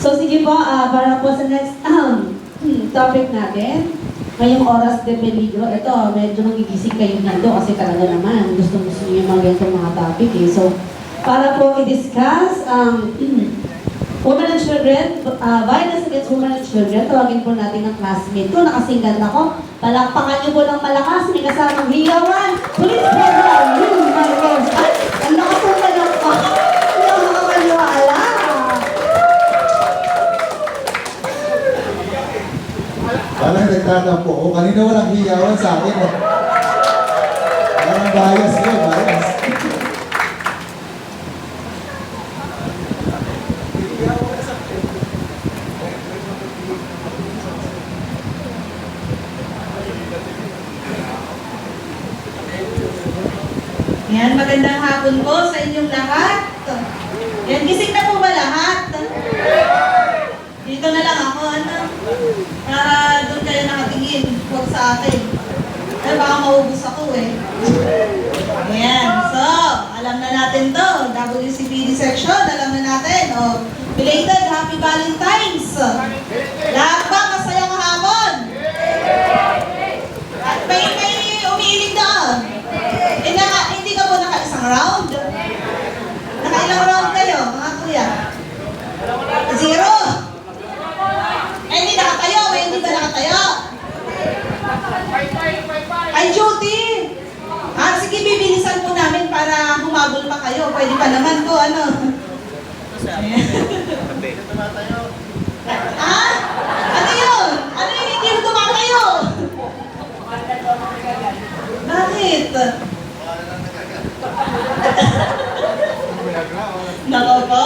So sige po, para po sa next topic natin, ngayong oras de peligro, ito, medyo magigising kayo nito kasi talaga naman, gusto niyo yung mga ganitong mga topic eh. So, para po i-discuss, women and children, violence against women and children, tawagin po natin ang classmate ko, nakasinggat ako, palakpakan niyo po ng malakas, may kasamang hiyawan, police program, my God, ay, ang lakas ng palakpak, hindi ako makapaniwala. Parang nagtatampo ko. Kanina walang hiyawan sa akin. Parang bias yun, bias. Yan, magandang hapon po sa inyong lahat. Yan, gising na po ba lahat? Dito na lang ako, ano? Para doon kayo nakatingin, huwag sa akin. Ay, baka maubos ako eh. Ayan, so, alam na natin to. WCPD section, alam na natin. O, belated Happy Valentine's. Lahat ba masayang hapon? At may umiiling doon. Hindi ka po naka-isang round? Naka-ilang round kayo, mga kuya? 0. Hindi nakatayo, hindi ba nakatayo? Ay, duty! Sige, bibilisan po namin para humabol pa kayo. Pwede pa naman po, ano? Ano yun? Ano yung hindi mo tumatayo? Bakit? Nako po.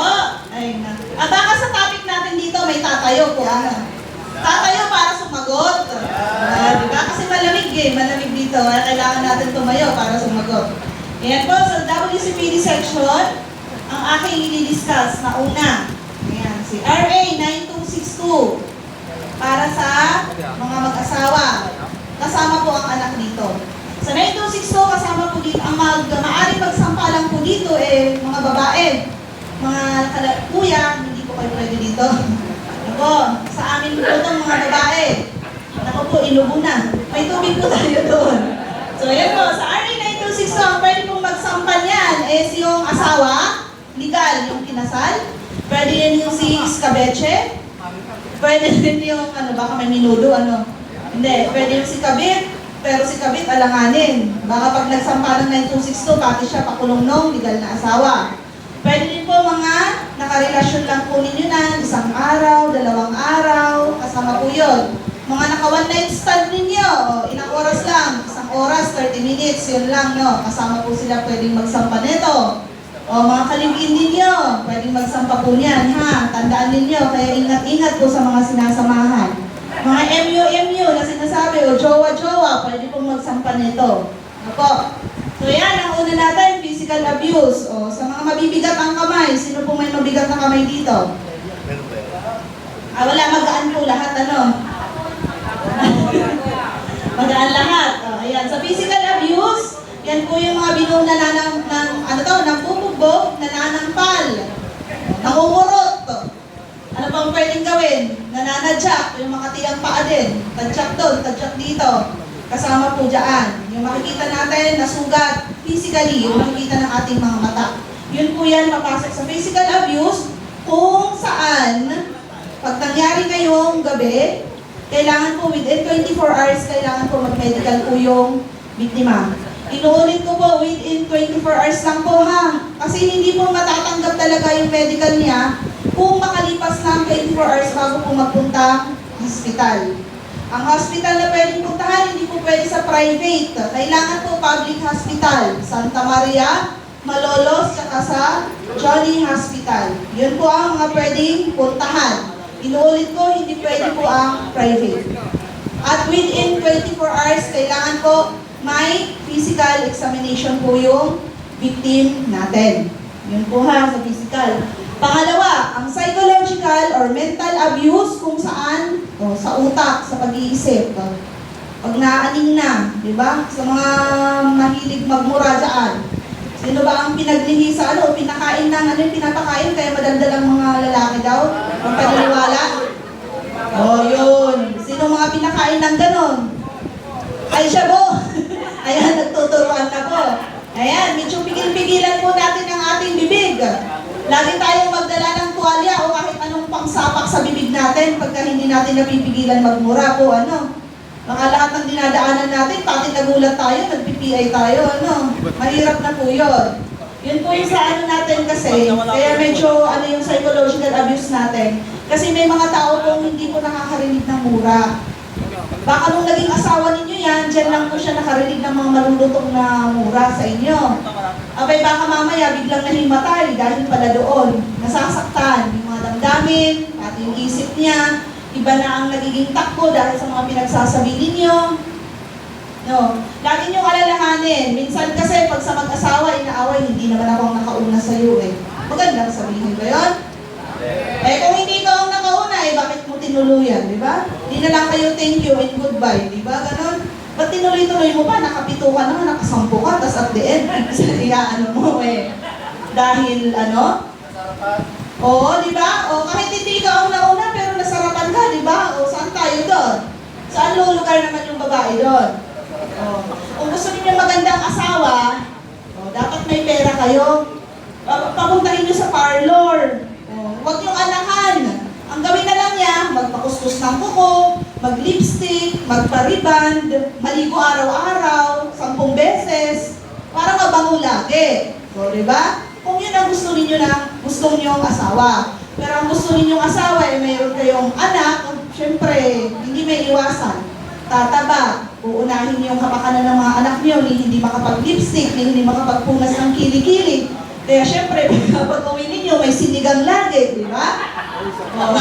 Ay, na. Baka sa topic natin dito may tatayo po, ano? Tatayo para sumagot. Diba? Kasi malamig eh. Malamig dito. Kailangan natin tumayo para sumagot. Ayan po, sa WCPD section, ang aking i-discuss na una. Ayan, si RA 9262. Para sa mga mag-asawa. Kasama po ang anak dito. Sa 9262, kasama po dito, ang maaaring magsampalang po dito eh, mga babae. Mga kuya, hindi po kayo pwede dito. Ako, sa amin po itong mga babae. Ako po, inubo na. May tubig po tayo doon. So, yan po. Sa RA 9262, ang pwede pong magsampan yan is yung asawa, legal, yung kinasal. Pwede yan yung si Iskabeche. Pwede din yung, baka may minudo, Hindi, pwede yung si Kabit. Pero si Kabit, alanganin. Baka pag nagsampa ng 9262, pati siya pakulong nung legal na asawa. Pwede din po mga nakarelasyon lang po ninyo na, 1 araw, 2 araw, kasama po yun. Mga naka one night stand ninyo, ilang oras lang, 1 oras, 30 minutes, yun lang, no? Kasama po sila pwedeng magsampa nito. O mga kalibin ninyo, pwedeng magsampa po niyan, ha? Tandaan ninyo, kaya ingat-ingat po sa mga sinasamahan. Mga MU na sinasabi, o jowa-jowa, pwede pong magsampa nito. Ako. So yan, ang una natin, physical abuse. O, sa mga mabibigat ang kamay, sino po may mabigat na kamay dito? Wala, magaan po lahat, magaan lahat. O, ayan, sa physical abuse, yan po yung mga binuong ng pupugbog, nananampal, nangungurot. Ano bang pwedeng gawin? Nananadyak, yung makatiyang paa din. Tadyak doon, tadyak dito. Kasama po dyan. Yung makikita natin na sugat physically, yung makikita ng ating mga mata. Yun po yan mapasok sa physical abuse kung saan pag nangyari ngayong gabi, kailangan po within 24 hours, kailangan po mag-medical po yung biktima. Inuulit ko po, within 24 hours lang po ha. Kasi hindi po matatanggap talaga yung medical niya kung makalipas ng 24 hours bago po magpunta hospital. Ang hospital na pwedeng puntahan, hindi po pwede sa private. Kailangan po public hospital. Santa Maria, Malolos, saka sa Johnny Hospital. Yun po ang mga pwedeng puntahan. Inuulit ko, hindi pwede po ang private. At within 24 hours, kailangan po may physical examination po yung victim natin. Yun po ha, sa physical. Pangalawa, ang psychological or mental abuse kung saan, sa utak, sa pag-iisip. Pag naaaning na, di ba? Sa mga mahilig magmura dyan. Sino ba ang pinaglihi sa ano, pinakain ng ano yung pinapakain, kaya madaldal ang mga lalaki daw? Ang paniniwala? Oh, yun. Sino mga pinakain ng ganon? Ay, siya po. Ayan, nagtuturuan na po. Ayan, medyo pigil-pigilan po natin ang ating bibig. Lagi tayong magdala ng tuwalya o kahit anong pangsapak sa bibig natin pagka hindi natin napipigilan magmura po, ano? Baka lahat ng dinadaanan natin, pati nagulat tayo, nag-PPI tayo, ano? Mahirap na po yun. Yun po yung sa ano natin kasi, kaya medyo ano yung psychological abuse natin. Kasi may mga tao pong hindi po nakakarinig ng mura. Baka nung naging asawa ninyo yan, dyan lang po siya nakarinig ng mga malulutong na mura sa inyo. Abay baka mamaya biglang nahimatay dahil pala doon. Nasasaktan yung mga damdamin, at yung isip niya. Iba na ang nagiging takbo dahil sa mga pinagsasabi ninyo. No. Lagi niyong alalahanin. Minsan kasi pag sa mag-asawa, inaaway, hindi naman ako ang nakauna sa iyo eh. Magandang sabihin ba yun? Eh kung hindi ka ang nakauna eh, bakit mo tinuluyan, di ba? Hindi na lang kayo thank you and goodbye, di ba? Ganon. Ba't tinuloy-tuloy mo pa? Nakapito ka na, nakasampo ka, tapos at the end, ano mo eh. Dahil ano? Oo, di ba? O kahit hindi ka ang nauna, pero nasarapan ka, di ba? O saan tayo doon? Saan lulugar naman yung babae doon? O, kung gusto niyo magandang asawa, o, dapat may pera kayo. Papuntahin niyo sa parlor. Huwag yung anahan. Ang gawin na lang niya, magpakuskus ng kuko, mag-lipstick, magpa-reband, maligo araw-araw, 10 beses, para mabango lagi. So, di ba? Kung yun ang gusto ninyo na gusto niyo ang asawa. Pero ang gusto ninyong asawa ay mayroon kayong anak, syempre, hindi may iwasan. Tataba, uunahin niyo yung kapakanan ng mga anak niyo, ni hindi makapag-lipstick, ni hindi makapagpunas ng kilikili. Kaya syempre, kapag uwi ninyo, may sinigang lagi, di ba? Oh.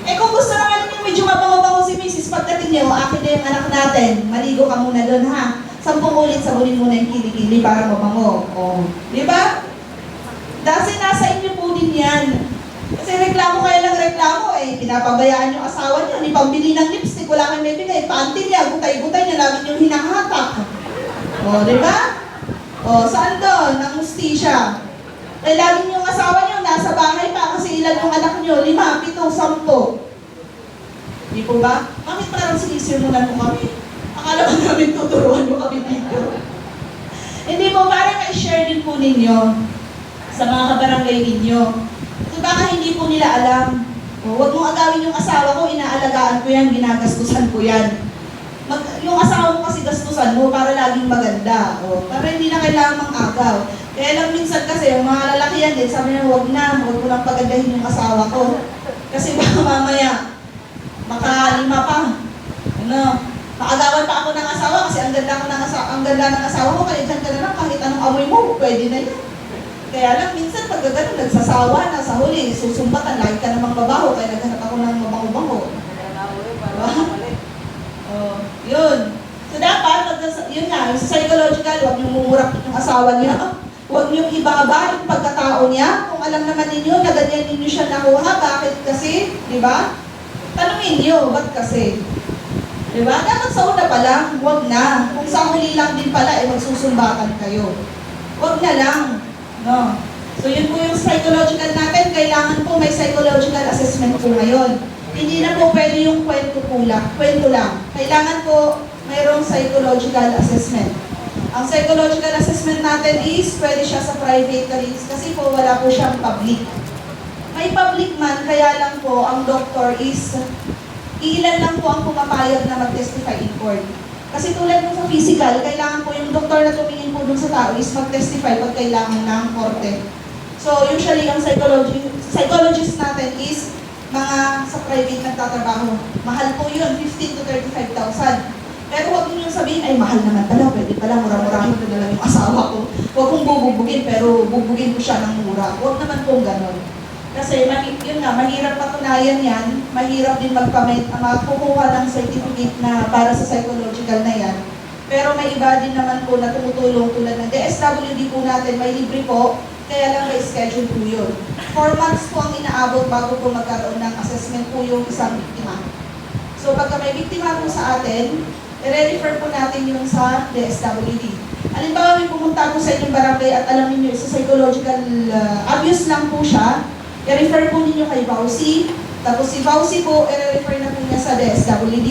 Eh kung gusto naman ninyo medyo mabango-bango si Mrs. Pagdating niyo, akin na yung anak natin, maligo ka muna doon ha. 10 ulit, sabunin mo na yung kilikili para mabango. Oh. Di ba? Kasi nasa inyo po din yan. Kasi reklamo kayo ng reklamo eh. Pinapabayaan yung asawa niyo, ni pambili ng lipstick, wala kang may bigay. Panty niya, gutay-gutay niya, lagi niyong hinahatak. O, di ba? O, saan doon? Ang hustisya. Eh, lagi yung asawa niyo, nasa bahay pa kasi ilan yung anak niyo? 5, 7, 10. Di po ba? Bakit parang sinisirmunan mo kami? Akala ko namin tuturuan mo kami dito. Hindi po, parang i-share din po ninyo sa mga kabarangay ninyo. So baka hindi po nila alam. O, huwag mong agawin yung asawa ko, inaalagaan ko yan, ginagastusan ko yan. Yung asawa mo kasi gastusan mo para laging maganda. O, para hindi na kailangan mang-agaw. Kaya lang minsan kasi, yung mga lalaki yan din, sabi na huwag ko lang pagandahin yung asawa ko. Kasi baka mamaya, maka 5 pa. Ano, maagawan pa ako ng asawa kasi ang ganda ng asawa ko, kaya dyan ka na lang, kahit anong amoy mo, pwede na yan. Kaya lang, minsan pag gano'n, nagsasawa na sa huli, susumbatan, lagi ka namang babaho, kaya naghanap ako ng mabango-bango. Diba? Oh, yun. So dapat, yun nga, yung psychological, huwag niyong mumurak yung asawa niya, huwag niyong ibaba yung pagkatao niya, kung alam naman ninyo na ganyan ninyo siya nakuha, bakit kasi, di ba? Tanungin niyo, ba't kasi? Di ba? Dapat sa una pa lang, huwag na. Kung sa huli lang din pala, eh magsusumbatan kayo. Huwag na lang. No. So yun po yung psychological natin, kailangan po may psychological assessment po ngayon. Hindi na po pwede yung kwento lang. Kailangan po mayroong psychological assessment. Ang psychological assessment natin is pwede siya sa private kasi po wala po siyang public. May public man, kaya lang po ang doctor is ilan lang po ang pumapayag na mag-testify in court. Kasi tulad mo sa physical, kailangan po yung doktor na tumingin po dun sa tao is mag-testify pag kailangan ng korte. So usually ang psychologist natin is mga sa private nagtatrabaho. Mahal po yun, 15 to 35,000. Pero huwag niyo sabihin, ay mahal naman pala, pwede pala, mura-murahin ko na lang yung asawa ko. Huwag kong bubugin, pero bubugin ko siya ng mura. Huwag naman pong ganon. Kasi yun nga, mahirap patunayan yan, mahirap din magkukuha ng certificate na para sa psychological na yan. Pero may iba din naman po na tumutulong tulad ng DSWD po natin, may libre po, kaya lang may schedule po yun. 4 months po ang inaabot bago po magkaroon ng assessment po yung isang biktima. So pagka may biktima po sa atin, i-refer po natin yung sa DSWD. Halimbawa, may pumunta po sa inyong barangay at alam niyo sa psychological abuse lang po siya, i-refer po ninyo kay Bausi. Tapos si Bausi po, i-refer na po niya sa DSWD.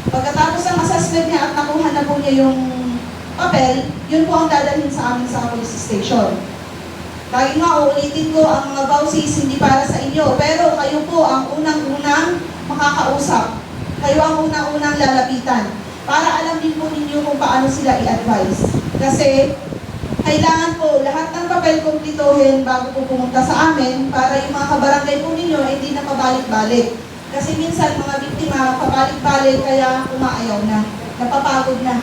Pagkatapos ng assessment niya at nakuha na po niya yung papel, yun po ang dadalhin sa amin sa police station. Lagi nga, uulitin ko, ang mga Bausis hindi para sa inyo, pero kayo po ang unang-unang makakausap. Kayo ang unang-unang lalapitan para alam din po ninyo kung paano sila i-advise. Kasi kailangan po lahat ng papel kumplituhin bago po pumunta sa amin para yung mga kabarangay po ninyo hindi na pabalik-balik. Kasi minsan mga biktima pabalik-balik kaya umaayaw na, napapagod na.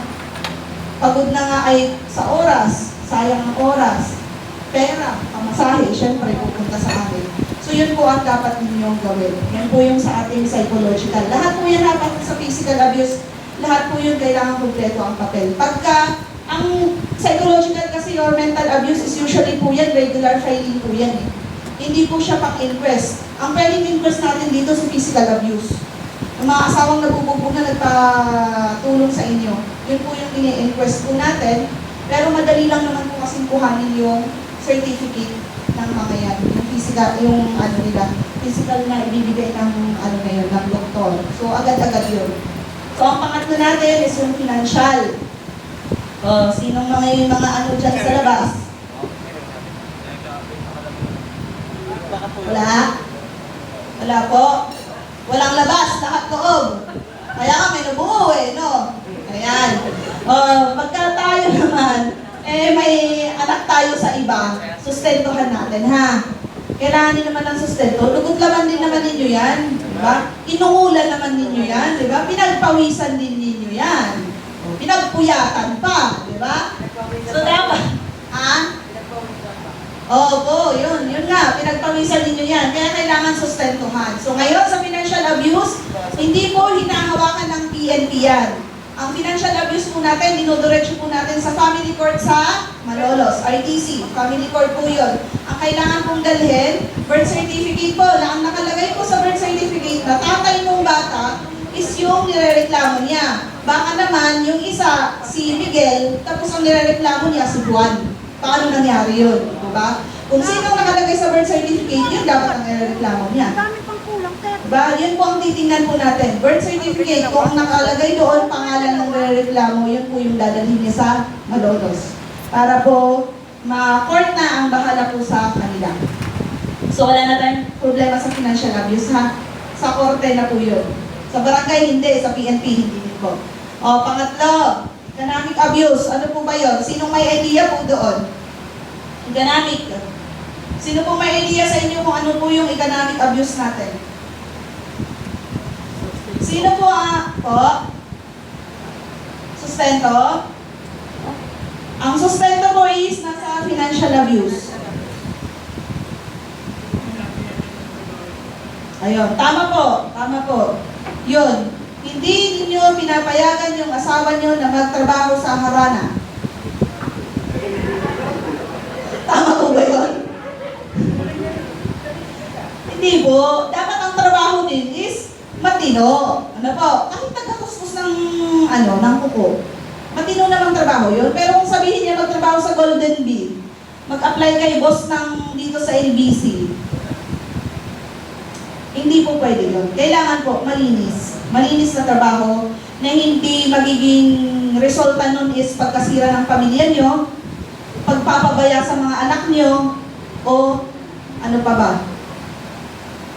Pagod na nga ay sa oras, sayang ang oras, pera, pamasahe, syempre pupunta sa amin. So yun po ang dapat ninyong gawin. Yan po yung sa ating psychological. Lahat po yan dapat sa physical abuse, lahat po yun kailangan kumpleto ang papel. Pagka ang psychological kasi or mental abuse is usually po yan, regular filing po yan eh. Hindi po siya pang-inquest. Ang pwedeng inquest natin dito sa physical abuse. Yung mga asawang nabubugbog na nagpatulong sa inyo, yun po yung ini-inquest po natin. Pero madali lang naman po kasing kuhanin yung certificate ng mga yan. Yung physical, yung ano nila, physical na ibibigay ng ano na yun, ng doktor. So agad-agad yun. So ang pangatlo natin is yung financial. Sinong mga ano dyan sa labas? Wala? Wala po? Walang labas, lahat loob. Kaya kami nabuo eh, no? Ayan. Pagka tayo naman, may anak tayo sa iba, sustentuhan natin, ha? Kailangan din naman ng sustento. Lugot laman din naman ninyo yan, di ba? Inungulan naman ninyo yan, di ba? Pinagpawisan din ninyo yan. Pinagpuyatan pa, di ba? So dapat, ha? Oo, yun nga, pinagpawisan ninyo yan. Kaya kailangan sustentuhan. So ngayon sa financial abuse, hindi po hinahawakan ng PNP yan. Ang financial abuse po natin, dinudiretso po natin sa family court sa Malolos, RTC. Family court po yun. Ang kailangan pong dalhin, birth certificate po. Ang nakalagay po sa birth certificate na tatay ng bata is yung nirereklamo niya. Baka naman, yung isa, si Miguel, tapos ang nirereklamo niya si Juan. Paano nangyari yun? Diba? Kung sino nakalagay sa birth certificate, yun dapat ang nirereklamo niya. Diba? Yun po ang titingnan po natin. Birth certificate, kung ang nakalagay doon, pangalan ng nirereklamo, yun po yung dadalhin niya sa Malolos. Para po, ma-court na ang bahala po sa kanila. So wala na tayong problema sa financial abuse, ha? Sa korte na po yun. Sa barangay, hindi. Sa PNP, hindi din po. Pangatlo, economic abuse. Ano po ba yun? Sinong may idea po doon? Economic. Sino po may idea sa inyo kung ano po yung economic abuse natin? Sino po po? Sustento? Ang sustento po is nasa financial abuse. Ayun, tama po. Tama po. Yun. Hindi ninyo pinapayagan yung asawa nyo na magtrabaho sa harana. Tama po ba yun? Hindi po. Dapat ang trabaho din is matino. Ano po? Kahit nagkakuskus ng, ng kuko. Matino namang trabaho yun. Pero kung sabihin niya magtrabaho sa Golden Bee, mag-apply kay boss ng dito sa LBC, hindi po pwede yun. Kailangan po malinis. Malinis na trabaho na hindi magiging resulta nun is pagkasira ng pamilya nyo, pagpapabaya sa mga anak nyo, o ano pa ba?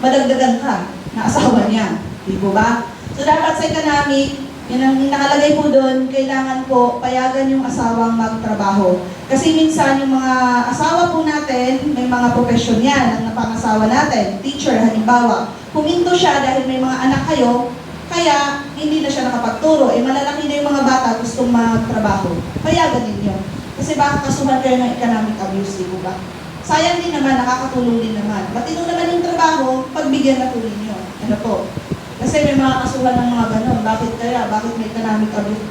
Madagdagan ka na asawa niya. Di po ba? So dapat sa economic, yun ang nakalagay po doon, kailangan po payagan yung asawang magtrabaho. Kasi minsan yung mga asawa po natin, may mga profesyon yan, ang napangasawa natin, teacher, halimbawa, huminto siya dahil may mga anak kayo, kaya hindi na siya nakapagturo. Malalaki na yung mga bata gustong magtrabaho. Payagan ninyo. Kasi baka kasuhan kayo ng economic abuse, di po ba? Sayang din naman, nakakatulong din naman. Matino naman yung trabaho, pagbigyan na po ninyo. Ano po? Kasi may mga kasuhan ng mga ganon. Bakit kaya? Bakit may economic abuse?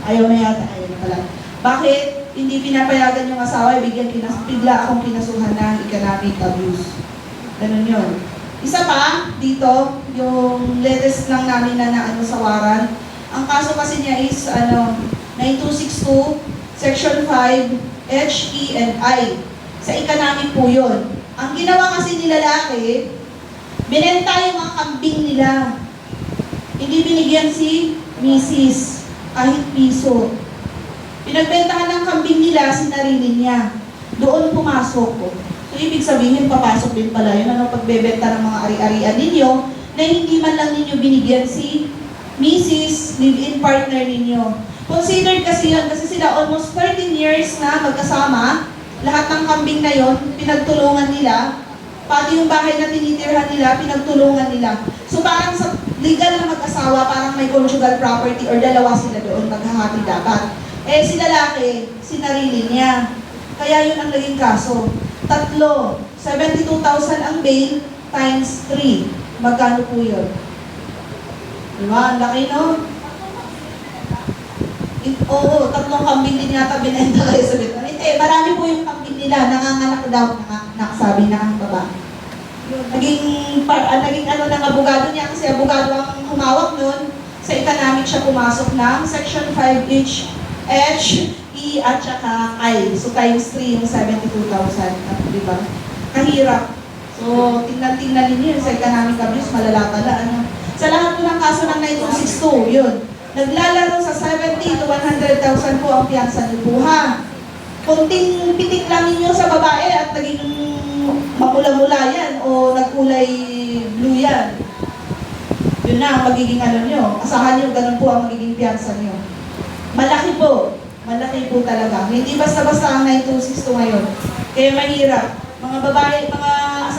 Ayaw na yata. Ayaw na pala. Bakit hindi pinapayagan yung asawa, bigla akong kinasuhan ng economic abuse? Ganon yun. Isa pa, dito, yung latest lang namin na sa waran, Ang kaso kasi niya is 9262, Section 5, H, E, and I. Sa economic po yun. Ang ginawa kasi ni lalaki, binenta yung mga kambing nila. Hindi binigyan si Mrs. kahit piso. Pinagbentahan ng kambing nila, sinarili niya. Doon pumasok ko. So, ibig sabihin, papasok din pala yun. Ano, pagbebenta ng mga ari-arian ninyo, na hindi man lang ninyo binigyan si Mrs. live-in partner ninyo. Considered kasi yun, kasi sila almost 13 years na magkasama. Lahat ng kambing na yon pinagtulungan nila. Pati yung bahay na tinitirhan nila, pinagtulungan nila. So parang sa legal na mag-asawa, parang may conjugal property or dalawa sila doon, maghahati dapat. Eh si lalaki, sinarili niya. Kaya yun ang naging kaso. 3, 72,000 ang bail times 3. Magkano po yun? Diba? Ang laki, no? Oo, 3 kambing din yata binenta kayo sa bito. Hindi, marami po yung kambing nila. Nanganganak daw, sabi na ang baba. Naging ng abogado niya kasi abogado ang humawak nun. Sa economic siya pumasok ng Section 5 H, E, at saka I. So times 3 yung 72,000. Di ba? Kahirap. So, tingnan ninyo yun sa economic abuse, malala pala. Sa lahat po ng kaso ng 9262, yun. Naglalaro sa 70 to 100,000 po ang piyansa niyo po, ha? Kunting pitik lang ninyo sa babae at naging mamula-mula yan o nagkulay blue yan. Yun na ang magiging nyo. Asahan nyo, ganun po ang magiging piyansa nyo. Malaki po. Malaki po talaga. Hindi basta-basta ang 9262 ngayon. Kaya mahirap. Mga babae, mga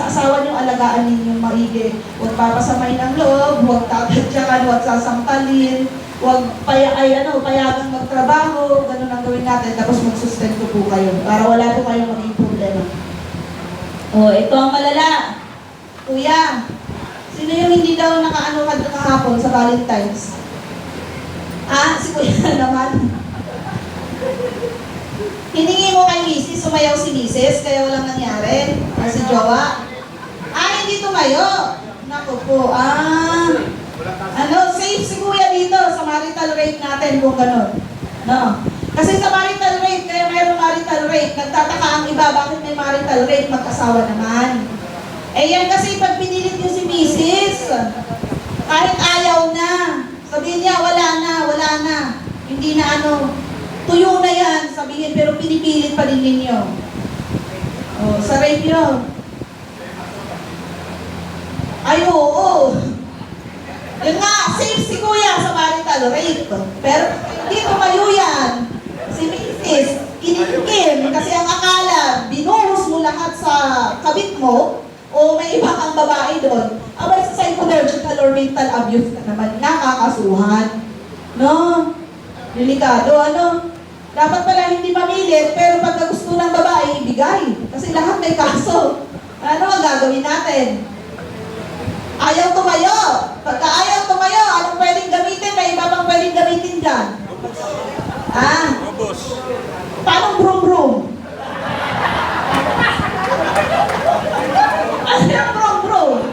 asawa nyo, alagaan ninyong maigi. Huwag papasamain ang loob, huwag tatadyakan, huwag sasampalin, huwag payagang magtrabaho, ganun ang gawin natin, tapos magsustento po kayo, para wala po kayong maging problema. O, ito ang malala. Kuya, sino yung hindi daw nakaano ka kahapon sa Valentine's? Si Kuya naman. Hiningi mo kay Mrs. Sumayaw si Mrs. Kaya walang nangyari. Si Jowa. Hindi tumayo. Naku po. Safe si Kuya dito sa marital rape natin kung gano'n. No. Kasi sa marital rape, kaya mayroong marital rape, nagtataka ang iba, bakit may marital rape, mag-asawa naman. Yan kasi pag pinilit niyo si Mrs., kahit ayaw na, sabihin niya, wala na, hindi na tuyo na yan, sabihin, pero pinipilit pa din ninyo. Sa rape yun. Oo. Yun nga, safe si Kuya sa marital rape. Pero hindi tumayo yan. Si Mrs. kinimkim kasi ang akala, binuhos mo lahat sa kabit mo o may iba kang babae doon. Abay sa psychological or mental abuse ka naman, nakakasuhan. No? Delikado, Dapat pala hindi mamilit, pero pagka gusto ng babae, ibigay. Kasi lahat may kaso. Ano ang gagawin natin? Ayaw tumayo. Pagka ayaw tumayo, anong pwedeng gamitin? May iba pang pwedeng gamitin dyan. Paano brum-brum? Ano yung brum-brum?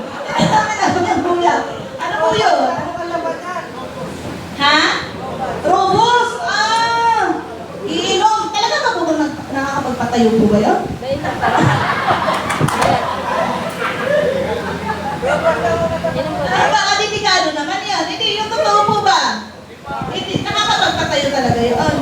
Ano po yun? Ha? Robos? Iinom. Talaga ba po nakakapagpatayo po ba yun? Baka delikado naman yan. Hindi, yung totoo po ba? Hindi, nakakapagpatayo talaga yun.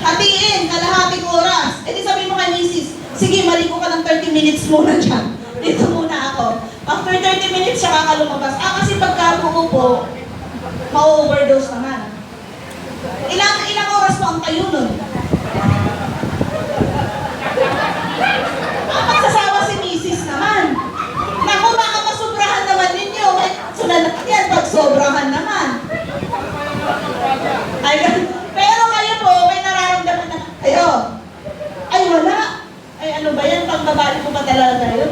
Hatiin, kalahating oras. Sabihin mo kay Mrs., sige, maligo ka ng 30 minutes muna dyan. Dito muna ako. After 30 minutes, siya ka lumabas. Kasi pagka po, ma-overdose naman. Ilang oras po ang tayo nun? Magsasawa si Mrs. naman. Naku, baka masubrahan naman ninyo. Sunod yan, pag sobrahan naman. Pero kayo po, may nararamdaman na kayo. Wala. Ano ba yan? Pang babae po ba talaga yun?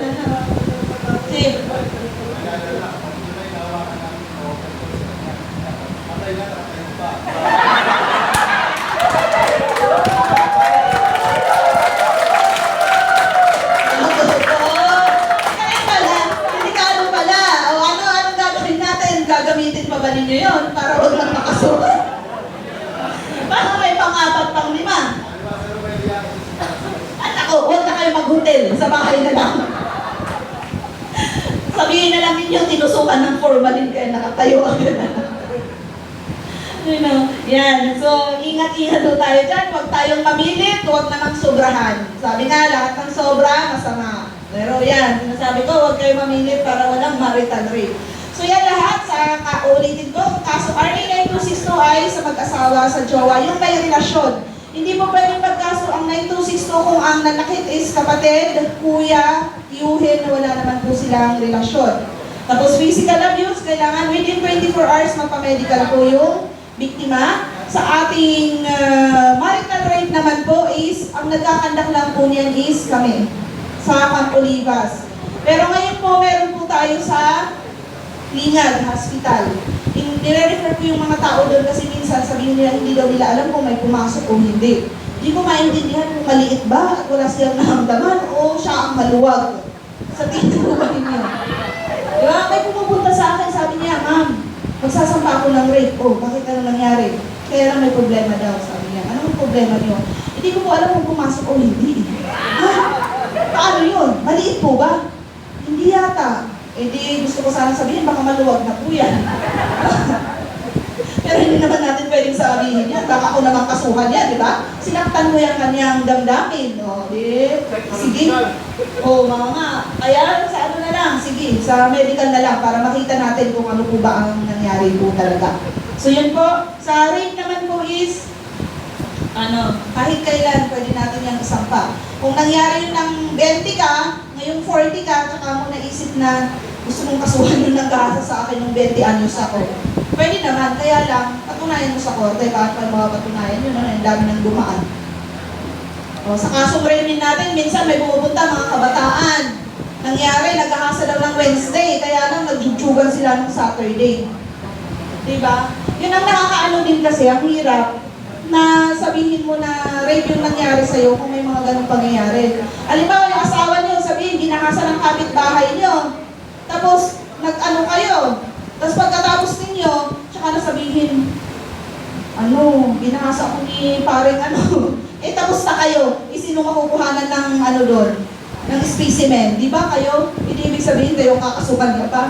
Gagamitin pa ba ninyo yun para huwag lang makasuhan? Para may pang-apat, pang-5. At ako, huwag na kayo mag-hotel. Sa bahay na lang. Sabihin na lang ninyo, tinusukan ng formalin kaya nakatayo agad. You know, yan. So, ingat-ingat po tayo dyan. Huwag tayong mamilit, huwag namang sobrahan. Sabi nga, lahat ng sobra, masama. Pero yan, sinasabi ko, huwag kayong mamilit para walang marital rape. So yan lahat, sa kaulitin ko, kaso RA 9262 ay sa mag-asawa, sa jowa, yung may relasyon. Hindi po pwedeng magkaso ang 9262 kung ang nanakit is kapatid, kuya, tiyuhin na wala naman po silang relasyon. Tapos physical abuse, kailangan within 24 hours magpa-medical po yung biktima. Sa ating marital rape naman po is, ang nagkakandak lang po niyan is kami, sa Camp Olivas. Pero ngayon po, meron po tayo sa Lingag Hospital. Nire-refer ko yung mga tao doon kasi minsan sabihin nila hindi daw nila alam kung may pumasok o hindi. Hindi ko maintindihan kung maliit ba at wala silang nahamdaman o siya ang maluwag. Sa tingin ko ba ninyo? Diba? May pumupunta sa akin, sabi niya, ma'am, magsasampa ako ng rape. Oh, bakit ano nangyari? Kaya lang may problema daw, sabi niya. Anong problema niyo? Hindi ko po alam kung pumasok o hindi. Ha? Paano yun? Maliit po ba? Hindi yata. Eh di gusto ko sana sabihin, baka maluwag na po yan. Pero hindi naman natin pwedeng sabihin yan. Baka ako naman kasuhan yan, di ba? Sinaktan mo yung kanyang damdamin. O, di, sige. O, mga nga. Kaya sa ano na lang, sige, sa medical na lang para makita natin kung ano po ba ang nangyari po talaga. So yun po, sa rape naman po is, kahit kailan pwede natin yung isampa. Kung nangyari yun ng 20 ka, ngayong 40 ka, tsaka mo naisip na gusto mong kasuhan yung nagkasa sa akin ng 20 anyos ako. Pwede naman, kaya lang, patunayan mo sa korte, kahit pa mga patunayan yun, ang dami ng dumaan. O, sa kasong rape natin, minsan may pumupunta mga kabataan. Nangyari, nagkakasa daw ng Wednesday, kaya lang nagjujugan sila ng Saturday. Diba? Yun ang nakakaano din kasi, ang hirap na sabihin mo na rape yung nangyari sa'yo kung may mga ganong pangyayari. Halimbawa, yung asawa nyo, sabihin, ginahasa ng kapitbahay nyo. Tapos, nag-ano kayo. Tapos pagkatapos ninyo, tsaka na sabihin, ginahasa ko ni paring eh, tapos na kayo. Sino makukuhanan ng doon? Ng specimen. Di ba kayo? Hindi ibig sabihin kayo kakasukan ka pa.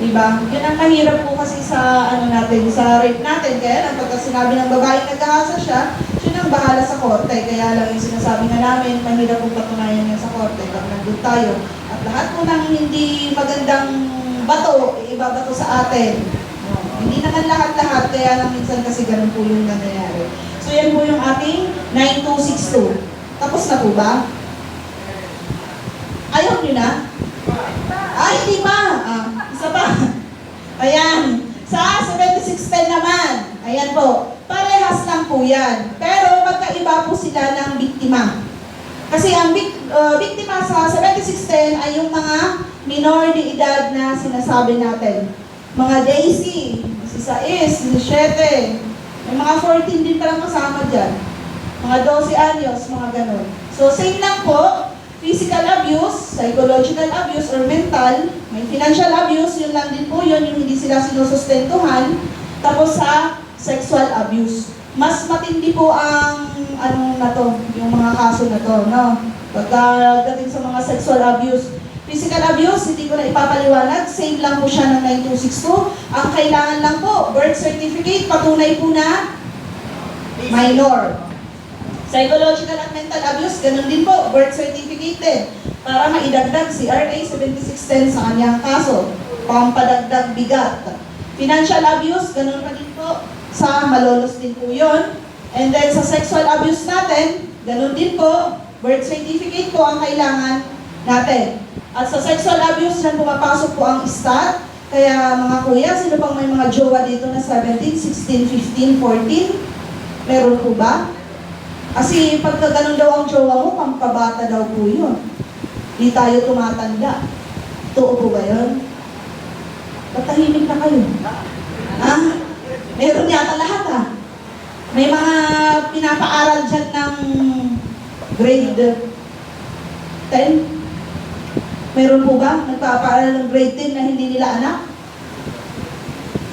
Diba? Yan ang mahirap po kasi sa natin, sa rape natin. Kaya lang pagka sinabi ng babae nagkahasa siya, siya nang bahala sa korte. Kaya lang yung sinasabi na namin, mahirap po patunayan yan sa korte pag nandun tayo. At lahat po ng hindi magandang bato, ibabato sa atin. Hindi naman lahat-lahat, kaya lang minsan kasi ganun po yung nangyayari. So yan po yung ating 9262. Tapos na po ba? Ayaw nyo na? Hindi pa! Isa pa. Ayan. Sa 7610 naman, ayan po, parehas lang po yan. Pero magkaiba po sila ng biktima. Kasi ang biktima sa 7610 ay yung mga minor de edad na sinasabi natin. Mga Daisy, 16, 17, may mga 14 din palang kasama dyan. Mga 12 anyos, mga ganun. So same lang po, physical abuse, psychological abuse or mental, may financial abuse, yun lang din po yun, yung hindi sila sinusustentuhan. Tapos sa sexual abuse. Mas matindi po ang yung mga kaso na to, no? Pagdating sa mga sexual abuse. Physical abuse, hindi ko na ipapaliwanag, same lang po siya ng 9262. Ang kailangan lang po, birth certificate, patunay po na minor. Psychological at mental abuse, ganun din po, birth certificate din. Para maidagdag si RA 7610 sa kanyang kaso. Pampadagdag bigat. Financial abuse, ganun pa din po. Sa malolos din po yun. And then sa sexual abuse natin, ganun din po. Birth certificate po ang kailangan natin. At sa sexual abuse, yan pumapasok po ang stat. Kaya mga kuya, sino pang may mga jowa dito na 17, 16, 15, 14? Meron po ba? Kasi pagka ganun daw ang jowa mo, pampabata daw po yun. Di tayo tumatanda. Totoo po ba yun? Patahimik na kayo. Meron yata lahat May mga pinapaaral dyan ng grade 10. Meron po ba? Nagpapaaral ng grade 10 na hindi nila anak?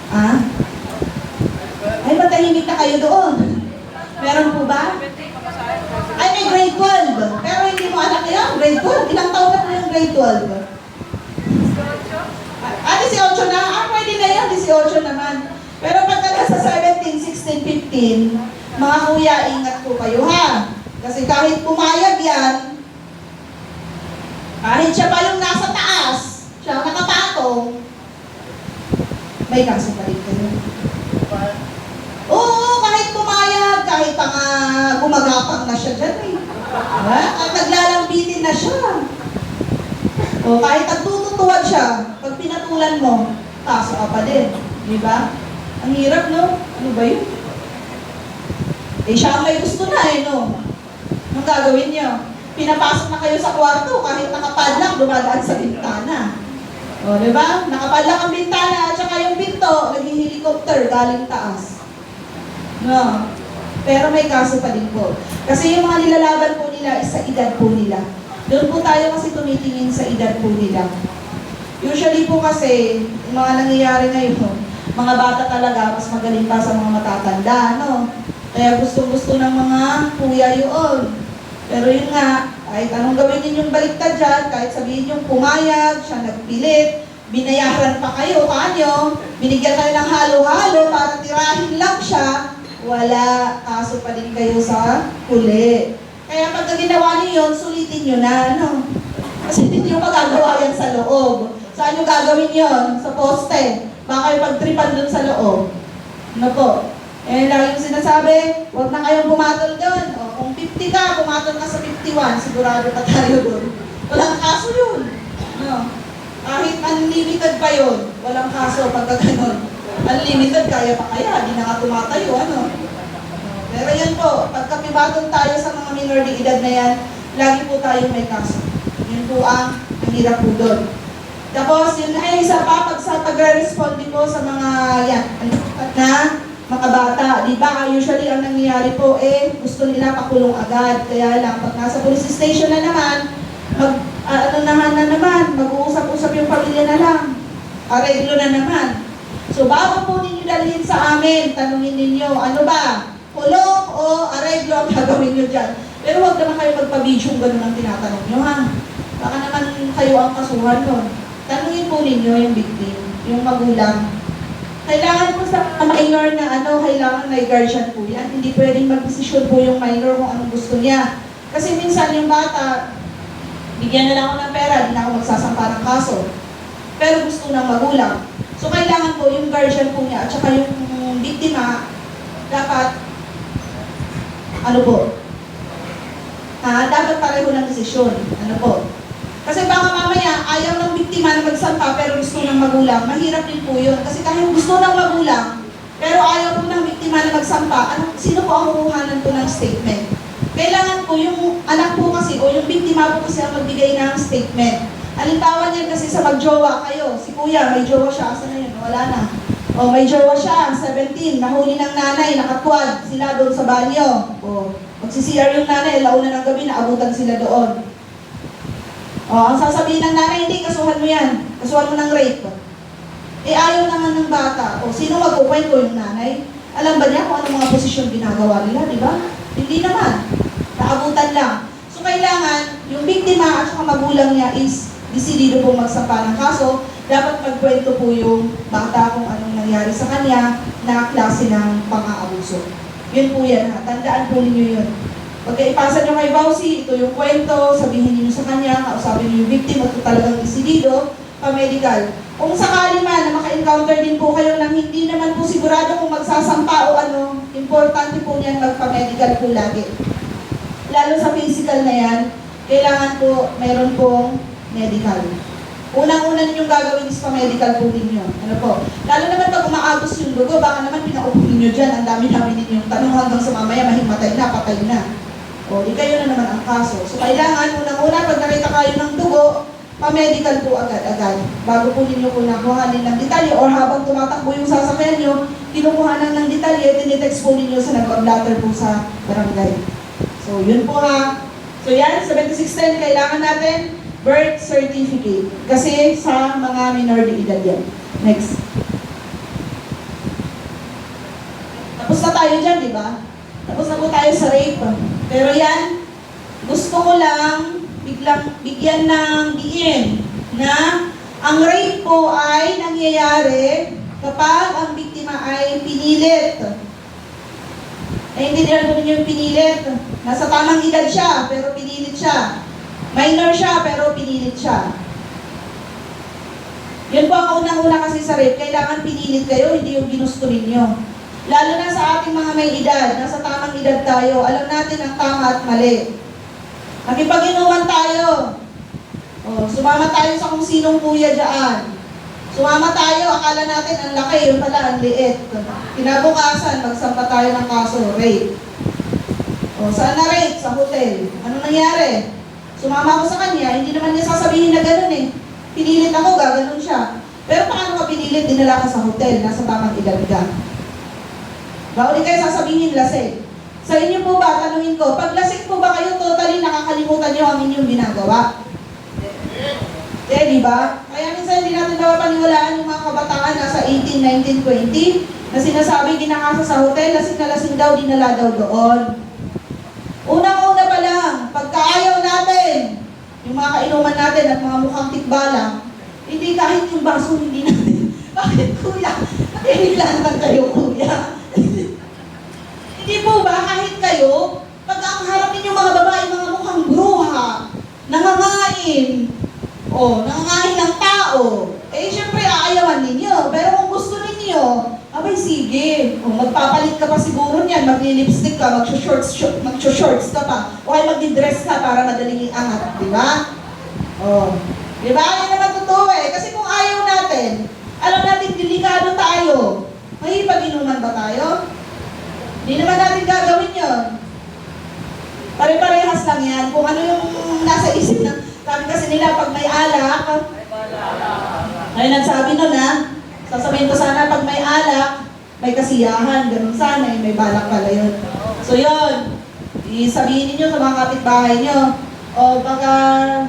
Ah? Ay, matahimik na kayo doon. Meron po ba? Ay, may grade 12. Pero hindi mo anak yan, grade 12. Ilang taon na po yung grade 12? 18 na? Pwede na yan, 18 naman. Pero pagka nasa 17, 16, 15, mga kuya, ingat po kayo ha. Kasi kahit pumayag yan, kahit siya pa yung nasa taas, siya ang nakapatong, may kaso pa rin kayo. Oo, kahit pumayag, kahit pa nga gumagapang na siya dyan eh. At naglalambitin na siya. O kahit nagtututuwad siya, pag pinatulan mo, kaso ka pa din. Di ba? Ang hirap, no? Ano ba yun? Eh, siya ang may gusto na eh, no? Anong gagawin niyo? Pinapasok na kayo sa kwarto, kahit nakapadlock, dumadaan sa bintana. O, di ba? Nakapadlock ang bintana, at saka yung pinto, naging helicopter, galing taas. No? Pero may kaso pa din po. Kasi yung mga nilalaban po nila is sa edad po nila. Doon po tayo kasi tumitingin sa edad po nila. Usually po kasi, yung mga nangyayari ngayon, mga bata talaga, mas magaling pa sa mga matatanda, no? Kaya gusto-gusto ng mga kuya yun. Pero yun nga, kahit anong gawin ninyong baliktad dyan, kahit sabihin yung pumayag, siya nagpilit, binayaran pa kayo, kanyo, binigyan kayo ng halo-halo para tirahin lang siya, wala, kaso pa din kayo sa huli. Kaya pag ginawa niyo yun, sulitin nyo na, no? Kasi hindi nyo magagawa yan sa loob. Saan nyo gagawin yon? Sa poste. Baka kayo pagtripan dun sa loob. Ano po? Eh, lagi yung sinasabi, huwag na kayong pumatol doon. O, kung 50 ka, pumatol ka sa 51, sigurado pa tayo doon. Walang kaso yun. No? Kahit unlimited pa yun, walang kaso pagka ganun. Unlimited, kaya pa kaya, di na nga tumatayo, ano? Pero yan po, pagka pibatol tayo sa mga minor de edad na yan, lagi po tayong may kaso. Yun po ang hirap po doon. Tapos, yun ay isa pa, pag-responde po sa mga yan, na mga bata, di ba? Usually, ang nangyayari po, gusto nila pakulong agad. Kaya lang, pag nasa police station na naman, mag-uusap-usap yung pamilya na lang. Areglo na naman. So, bago po ninyo dalhin sa amin, tanungin ninyo, ano ba? Kulong o areglo ang gagawin nyo dyan? Pero huwag naman kayo magpa-video ganun ang tinatanong nyo, ha? Baka naman kayo ang kasuhan nun. Tanungin po ninyo yung victim, yung magulang. Kailangan po sa minor na kailangan may guardian po yan. Hindi pwedeng mag-desisyon po yung minor kung anong gusto niya. Kasi minsan yung bata, bigyan na lang ako ng pera, di na ako magsasampa ng kaso. Pero gusto ng magulang. So kailangan po yung guardian po niya at saka yung biktima, dapat, dapat pareho ng desisyon. Kasi baka mamaya, ayaw ng biktima na magsampa pero gusto ng magulang, mahirap din po yun. Kasi kahit gusto ng magulang, pero ayaw po ng biktima na magsampa, sino po ang kukuhanan po ng statement? Kailangan po yung anak po kasi o yung biktima po kasi ang magbigay ng statement. Halimbawa niyan kasi sa magjowa kayo, si kuya, may jowa siya, asa na yun? Wala na. O may jowa siya, 17, nahuli ng nanay, nakatwad sila doon sa banyo. O magsi-CR yung nanay, launa ng gabi, naabutan sila doon. O, ang sasabihin ng nanay, hindi, kasuhan mo yan. Kasuhan mo ng rape. Ayaw naman ng bata. O, sino magkukwento yung nanay? Alam ba niya kung anong mga posisyon ginagawa nila, di ba? Hindi naman. Naabutan lang. So, kailangan, yung biktima at saka magulang niya is desidido pong magsampa ng kaso. Dapat magkwento po yung bata kung anong nangyari sa kanya na klase ng pang-aabuso. Yun po yan, ha? Tandaan po ninyo yun. Pagka ipasa nyo kay Bausi, ito yung kwento, sabihin niyo sa kanya, kausapin niyo yung victim at talagang desidido, pa-medical. Kung sakali man na maka-encounter din po kayo ng hindi naman po sigurado kung magsasampa o importante po niyan magpa-medical po lagi. Lalo sa physical na yan, kailangan po meron pong medical. Unang-una ninyong gagawin is pa-medical po ninyo. Lalo naman pag umaagos yung dugo, baka naman pinaupo ninyo dyan, ang dami-dami ninyong tanong hanggang sa mamaya mahimatay na, patay na. O, di kayo na naman ang kaso. So, kailangan, unang-una, pag nakita kayo ng dugo, pa-medical po agad-agad. Bago po ninyo po nakuhanin ng detalye or habang tumatakbo yung sasakyan nyo, kinukuhanan ng detalye, tinitext po ninyo sa nag-blatter po sa barangay. So, yun po ha. So, yan, 7610, kailangan natin birth certificate. Kasi sa mga minor de edad yan. Next. tayo dyan, di ba? Tapos na po tayo sa rape. Pero yan, gusto ko lang bigyan ng diin na ang rape po ay nangyayari kapag ang biktima ay pinilit. Hindi nila po ninyo yung pinilit. Nasa tamang edad siya, pero pinilit siya. Minor siya, pero pinilit siya. Yun po ang unang-una kasi sa rape, kailangan pinilit kayo, hindi yung ginusto ninyo. Lalo na sa ating mga may edad, nasa tamang edad tayo, alam natin ang tama at mali. Nakipag-inuman tayo. Sumama tayo sa kung sinong kuya dyan. Sumama tayo, akala natin ang laki, yun pala ang liit. Kinabukasan, magsampa tayo ng kaso, rape. Saan na rape? Sa hotel. Ano nangyari? Sumama ako sa kanya, hindi naman niya sasabihin na gano'n eh. Pinilit ako, gaganon siya. Pero paano ka pinilit, dinala ka sa hotel, nasa tamang edad ka. Bawal kayo sasabihin lasing. Sa inyo po ba, tanungin ko, pag lasing po ba kayo totally nakakalimutan niyo ang inyong ginagawa? Di ba? Kaya minsan hindi natin paniwalaan yung mga kabataan nasa 18, 19, 20 na sinasabi ginakasa sa hotel, lasing na lasing daw, dinala daw doon. Unang-una pa lang, pagkaayaw natin, yung mga kainuman natin at mga mukhang tikbalang, hindi kahit yung baso hindi natin. Bakit kuya? Nakikilan lang kayo kuya. Hindi po ba kahit kayo, pag ang harapin yung mga babae, mga mukhang bruha, nangangain, nangangain ng tao, syempre aayawan ninyo. Pero kung gusto ninyo, abay sige, magpapalit ka pa siguro niyan, magli-lipstick ka, mag-shorts ka pa, o kaya magdi-dress ka para madaling iangat, di ba? Di ba? Yan naman totoo eh. Kasi kung ayaw natin, alam natin delikado tayo. May pag-inuman ba tayo? Hindi naman natin gagawin yon. Pare-parehas lang yan. Kung ano yung nasa isip na, sabi kasi nila pag may alak, ay nagsabi nun sasabihin ko sana pag may alak, may kasiyahan, ganun sana, may balak pala yun. So yun, isabihin ninyo sa mga kapitbahay nyo, o baka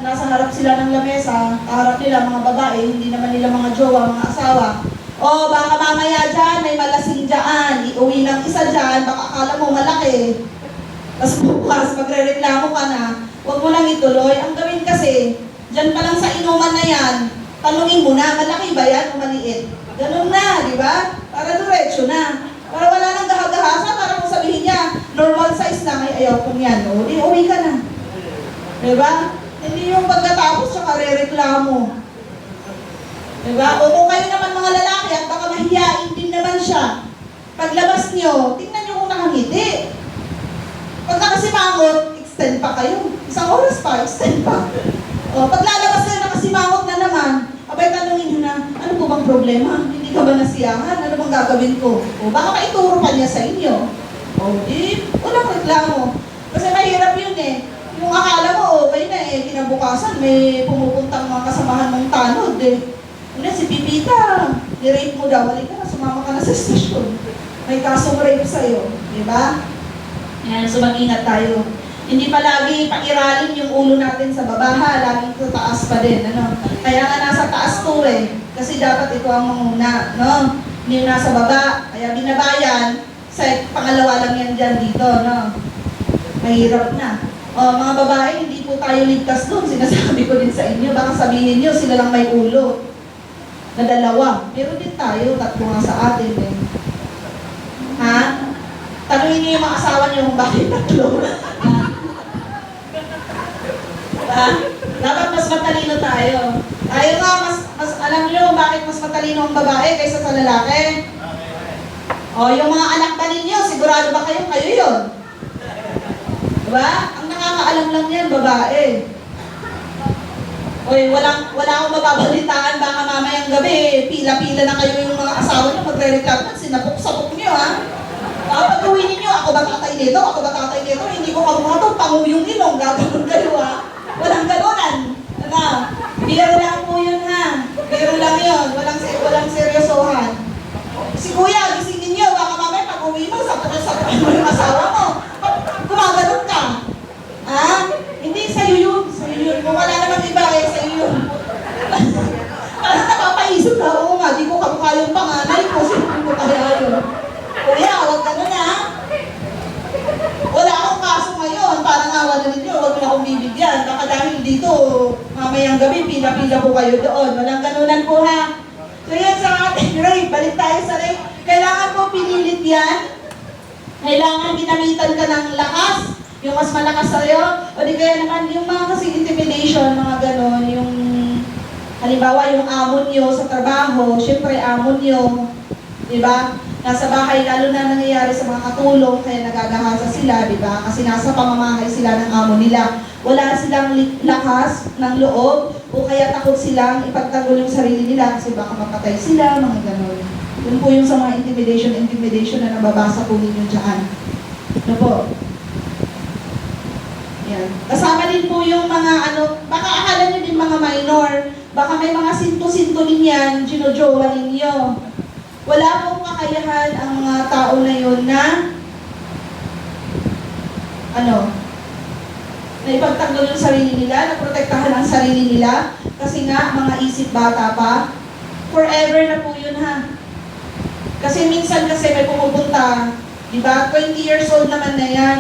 nasa harap sila ng lamesa, kaharap nila mga babae, hindi naman nila mga jowa, mga asawa. O baka mamaya dyan, may malasing dyan, iuwi ng isa dyan, baka akala mo malaki. Tapos bukas, magre-reklamo ka na, huwag mo nang ituloy. Ang gawin kasi, dyan pa lang sa inuman na yan, tanungin mo na, malaki ba yan o maliit? Ganun na, di ba? Para diretso na. Para wala nang gahagahasa, para kung sabihin niya, normal size na, may ayaw kong yan. O, di uwi ka na. Di ba? Hindi yung pagkatapos siya re-reklamo. Diba? O kung kayo naman mga lalaki at baka mahihiyain din naman siya, paglabas nyo, tingnan nyo kung nakangiti. Pag nakasimangot, extend pa kayo. Isang oras pa, extend pa. O, paglalabas kayo nakasimangot na naman, abay tanongin nyo na, ano po bang problema? Hindi ka ba nasiyahan? Ano bang gagawin ko? O baka maituro pa niya sa inyo. O walang reklamo. Kasi mahirap yun eh. Yung akala mo, okay na eh, kinabukasan, may pumupuntang mga kasamahan mong tanod eh. Si Pipita, ni-rape mo daw, wali ka na, sumama ka na sa stasyon. May kasong rape sa'yo, di ba? Yan, so mag-ingat tayo. Hindi palagi pakiralin yung ulo natin sa baba, laging sa taas pa din, ano? Kaya nga nasa taas to eh, kasi dapat ito ang manguna, no? Hindi yung nasa baba, kaya binabayan, sa pangalawa lang yan dyan dito, no? Mahirap na. Mga babae, hindi po tayo ligtas doon, sinasabi ko din sa inyo, baka sabihin nyo, sila lang may ulo. Na dalawa. Meron din tayo, tatlo nga sa atin eh. Ha? Tanungin niyo yung mga asawa niyo kung bakit tatlo. Dapat mas matalino tayo. Tayo nga, mas alam niyo kung bakit mas matalino ang babae kaysa sa lalaki. Yung mga anak pa ninyo, sigurado ba kayo yun? Diba? Ang nakakaalam lang yan, babae. Wala akong mababalitaan, baka mamayang gabi, pila-pila na kayo yung mga asawa nyo, magre-reklamo, sinapok-sapok nyo pag uwi ninyo, ako ba tatay nito, hindi ko kamukha to, panguyong ilong, gagawin kayo walang ganonan. Biro lang po yun biro lang yun, walang seryosohan. Si kuya, gisingin nyo, baka mamaya pag uwi mo, sapok-sapok mo yung asawa mo, gumaganon ka. Hindi, sa'yo yun. Kung wala namang iba, sa'yo yun. Parang napapaisip na, oo nga, di ko kamukha yung panganay ko, sino ko kaya yun. Kuya, huwag ka na mamayang gabi, pila-pila po kayo doon. Walang ganunan po ha. So yan sa ating rape, balik tayo sa rape. Kailangan po pinilit yan. Kailangan ginamitan ka ng lakas, yung mas malakas sa'yo. O di kaya naman yung mga kasi intimidation, mga ganon, yung halimbawa yung amon nyo sa trabaho, syempre amon nyo, di ba? Nasa bahay, lalo na nangyayari sa mga katulong, kaya nagagahasa sila, di ba? Kasi nasa pamamahay sila ng amo nila. Wala silang lakas ng loob, o kaya takot silang ipagtanggol yung sarili nila kasi baka mapatay sila, mga ganon. Yun po yung sa mga intimidation na nababasa po ninyo dyan. Ano po? Yan. Kasama din po yung mga baka akala nyo din mga minor, baka may mga sinto-sinto din yan, ginojowa ninyo. Wala pong kakayahan ang mga tao na yun na na ipagtanggol yung sarili nila, na protektahan ang sarili nila, kasi nga, mga isip bata pa, forever na po yun ha. Kasi minsan kasi may pumupunta, di ba, 20 years old naman na yan,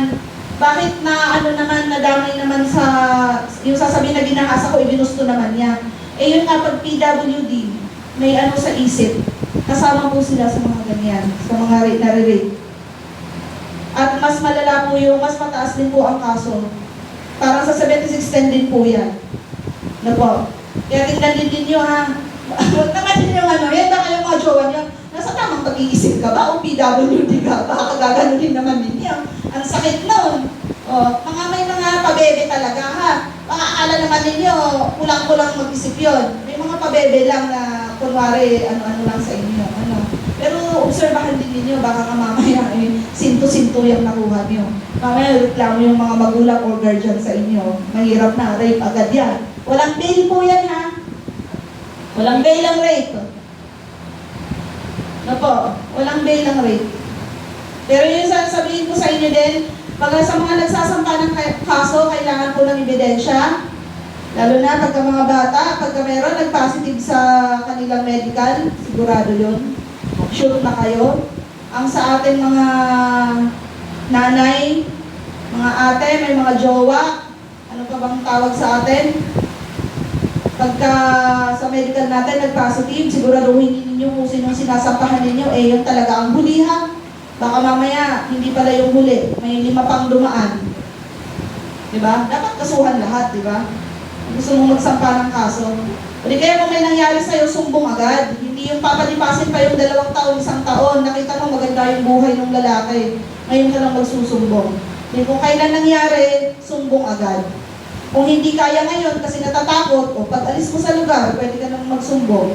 bakit na nadamay naman sa, yung sasabihin na ginahasa ko, ibinusto naman niya. Eh yun nga, pag PWD, may sa isip, kasama po sila sa mga ganyan, sa mga nare-rape. At mas malala po yung, mas mataas din po ang kaso. Parang sa 7610 din po yan. Ano po? Kaya tingnan din ninyo ha. Huwag naman din yung yan ba kayong mga jowa niyo? Nasa tamang pag-iisip ka ba? O PWD ka? Baka gagano din naman ninyo. Ang sakit nun. May mga pabebe talaga ha. Baka akala naman ninyo, kulang-kulang mag-isip yun. May mga pabebe lang na kunwari ano-ano lang sa inyo. Pero obserbahan din ninyo, baka ka mamaya sinto-sinto yung nakuha nyo. Mamaya reklamo yung mga magulang or guardian sa inyo. Mahirap na, rape agad yan. Walang bail po yan ha. Walang bail ang rape. Ano po? Walang bail ang rape. Pero yung sasabihin ko sa inyo din, pag sa mga nagsasampa ng kaso, kailangan po ng ebidensya. Lalo na pagka mga bata, pagka meron nag-positive sa kanilang medical, sigurado yun. Sure na kayo. Ang sa ating mga nanay, mga ate, may mga jowa, ano pa bang tawag sa atin? Pagka sa medical natin nag-positive, siguraduhin ninyo kung sinong sinasampahan ninyo, yun talaga ang hulihan. Baka mamaya, hindi pala yung huli, may 5 pang dumaan. Diba? Dapat kasuhan lahat, diba? Gusto mong magsampa ng kaso. O di kaya kung may nangyari sa'yo, sumbong agad. Hindi yung papalipasin pa yung 2 taon, 1 taon. Nakita mo maganda yung buhay ng lalaki. Ngayon ka lang magsusumbong. Di kung kailan nangyari, sumbong agad. Kung hindi kaya ngayon kasi natatakot, o pag alis mo sa lugar, pwede ka nang magsumbong.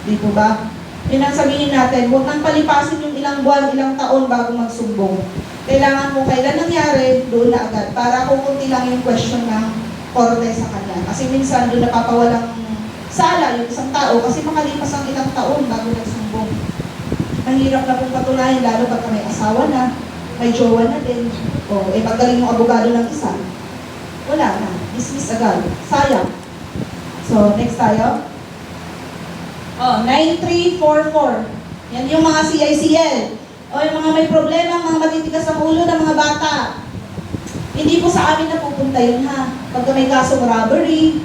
Di po ba? Yun ang sabihin natin, huwag nang palipasin yung ilang buwan, ilang taon bago magsumbong. Kailangan kung kailan nangyari, doon na agad. Para kukunti lang yung question ng korte sa kanya. Kasi minsan doon napapawalang sala yung isang tao kasi makalipas ang ilang taon bago nagsumbong. Ang hirap na pong patunayan, lalo pagka may asawa na, may jowa na din. O, paggaling mo abogado ng isa, wala na. Dismiss agad. Sayang. So, next tayo. 9344. Yan yung mga CICL. O, yung mga may problema, mga matitigas ang ulo ng mga bata. Hindi po sa amin napupunta yun ha. Pagka may kasong robbery,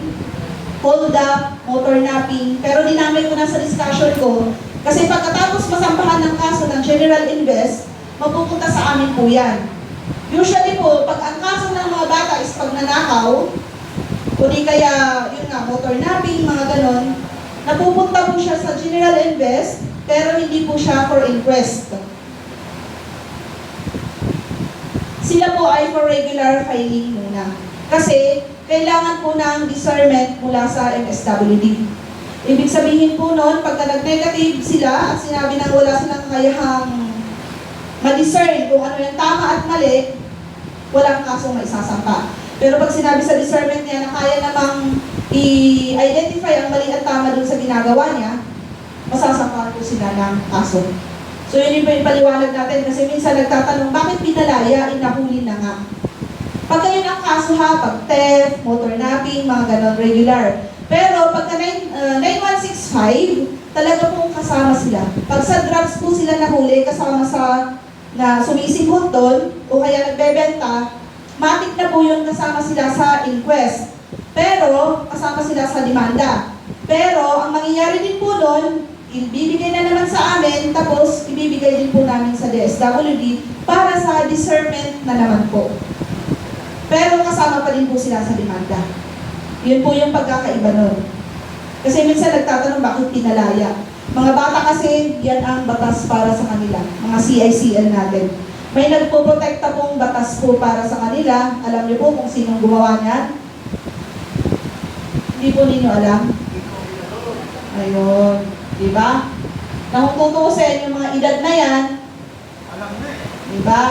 hold up, motor napping, pero dinamay ko na sa discussion ko. Kasi pagkatapos masampahan ng kaso ng General Invest, mapupunta sa amin po yan. Usually po, pag ang kaso ng mga bata is pagnanakaw, o di kaya, yun nga, motor napping, mga ganon, napupunta po siya sa General Invest, pero hindi po siya for inquest. Sila po ay for regular filing muna. Kasi, kailangan po ng discernment mula sa MSWD. Ibig sabihin po noon, pagka nag-negative sila at sinabi na wala silang kayahang ma-discern kung ano yung tama at mali, walang kasong maisasampa. Pero pag sinabi sa discernment niya na kaya namang i-identify ang mali at tama dun sa ginagawa niya, masasampa po sila ng kaso. So yun yung paliwanag natin kasi minsan nagtatanong, bakit pinalaya, inahuli na nga? Pagka yun ang kaso ha, pag theft, motor napping, mga ganon, regular. Pero pagka 9165, talaga pong kasama sila. Pag sa drugs po sila nahuli, kasama sa na sumisibot doon, o kaya nagbebenta, matik na po yun kasama sila sa inquest. Pero, kasama sila sa demanda. Pero, ang mangyayari din po doon, ibibigay na naman sa amin, tapos ibibigay din po namin sa DSWD para sa discernment na naman po. Pero kasama pa din po sila sa demanda. Yun po yung pagkakaiba nun. Kasi minsan nagtatanong bakit pinalaya. Mga bata kasi, yan ang batas para sa kanila. Mga CICL natin. May nagpoprotekta pong batas po para sa kanila. Alam niyo po kung sinong gumawa niyan? Hindi po ninyo alam? Ayun. Diba? Na kung tutusin yung mga edad na yan, diba?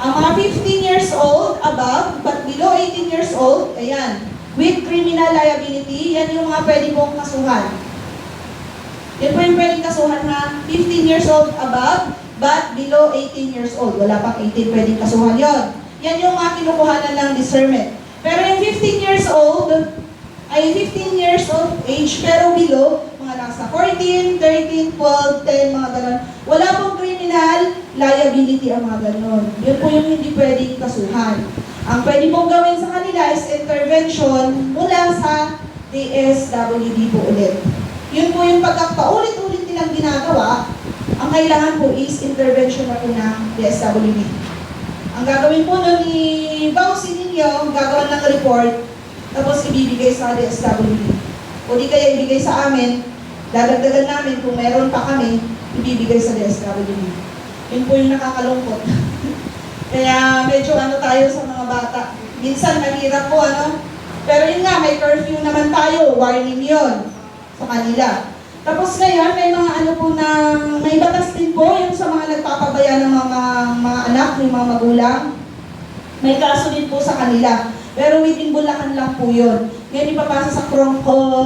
Ang mga 15 years old above, but below 18 years old, ayan, with criminal liability, yan yung mga pwede pong kasuhan. Yan po yung pwedeng kasuhan na 15 years old above, but below 18 years old. Wala pang 18 pwedeng kasuhan yon. Yan yung mga kinukuhanan ng discernment. Pero yung 15 years old, ay 15 years of age, pero below, mga nasa 14, 13, 12, 10, mga ganon. Wala pong criminal liability ang mga ganon. Yun po yung hindi pwedeng kasuhan. Ang pwede pong gawin sa kanila is intervention mula sa DSWD po ulit. Yun po yung pagkakaulit-ulit nilang ginagawa, ang kailangan po is intervention na po ng DSWD. Ang gagawin po nun ni Bausi ninyo, gagawa ng report, tapos ibibigay sa DSWD. O di kaya ibigay sa amin, dadagdagan namin kung meron pa kami, ibibigay sa DSWD. Yun po yung nakakalungkot. Kaya medyo tayo sa mga bata. Minsan mahirap po Pero yun nga, may curfew naman tayo, warning yun sa kanila. Tapos ngayon, may mga po na, may batas din po yung sa mga nagpapabaya ng mga anak, yung mga magulang. May kaso din po sa kanila. Pero within Bulacan lang po yun. Ngayon ipapasa sa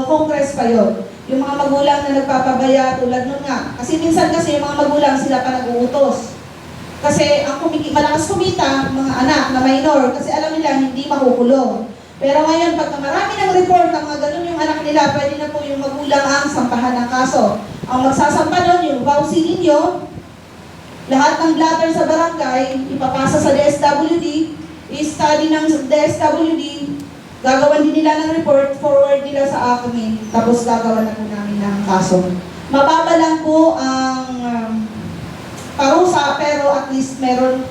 Congress pa yun. Yung mga magulang na nagpapabaya tulad nun nga. Kasi minsan kasi yung mga magulang sila pa nag-uutos. Kasi ang malakas kumita, mga anak na minor, kasi alam nila hindi makukulong. Pero ngayon, pagka marami ng report ng mga ganun yung anak nila, pwede na po yung magulang ang sampahan ng kaso. Ang magsasampa nun, yung vowsy ninyo, lahat ng blatter sa barangay, ipapasa sa DSWD, i-study ng DSWD, gagawan din nila ng report, forward nila sa amin, tapos gagawan na po namin ng kaso. Mababa lang po ang parusa, pero at least meron